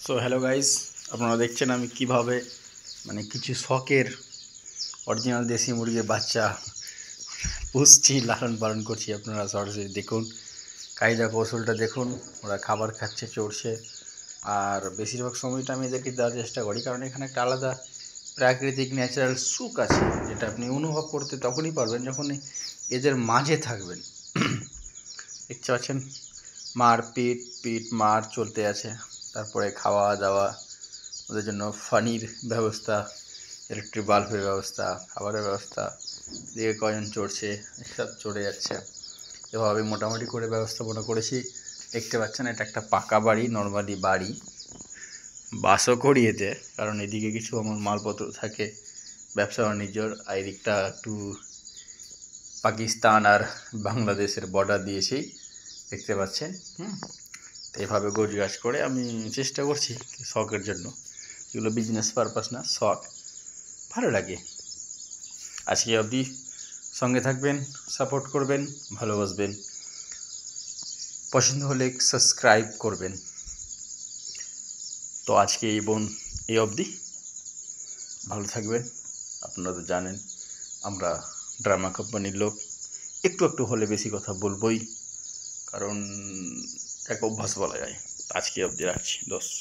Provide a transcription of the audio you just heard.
So hello guys, আপনারা দেখছেন আমি কিভাবে কিছু শখের অরিজিনাল দেশি মুরগির বাচ্চা পুষছি, লালন পালন করছি। আপনারা সরাসরি দেখুন, কায়দা কৌশলটা দেখুন। ওরা খাবার খাচ্ছে, চড়ছে, আর বেশিরভাগ সময়টা আমি এদেরকে দেওয়ার চেষ্টা করি, কারণ এখানে একটা আলাদা প্রাকৃতিক ন্যাচারাল সুখ আছে, যেটা আপনি অনুভব করতে তখনই পারবেন যখন এদের মাঝে থাকবেন। দেখতে পাচ্ছেন, মার পিট পিট মার চলতে আছে, তারপরে খাওয়া দাওয়া, ওদের জন্য পানির ব্যবস্থা, ইলেকট্রিক বাল্বের ব্যবস্থা, খাবারের ব্যবস্থা, দিকে কজন চড়ছে, সব চড়ে যাচ্ছে। এভাবে মোটামুটি করে ব্যবস্থাপনা করেছি। দেখতে পাচ্ছেন, এটা একটা পাকা বাড়ি, নর্মালি বাড়ি, বাসও করি এতে, কারণ এদিকে কিছু আমার মালপত্র থাকে, ব্যবসা বাণিজ্যর, আর এদিকটা একটু পাকিস্তান আর বাংলাদেশের বর্ডার দিয়েছি, দেখতে পাচ্ছেন। তো এভাবে গোছগাছ করে আমি চেষ্টা করছি শখের জন্য, এগুলো বিজনেস পারপাস না, শখ, ভালো লাগে। আজকে অবধি সঙ্গে থাকবেন, সাপোর্ট করবেন, ভালোবাসবেন, পছন্দ হলে সাবস্ক্রাইব করবেন। তো আজকে এই অবধি, ভালো থাকবেন। আপনারা তো জানেন আমরা ড্রামা কোম্পানির লোক, একটু একটু হলে বেশি কথা বলবই, কারণ এক অভ্যাস বলা যায়। আজকে অবধি রাখছি, দোস্ত।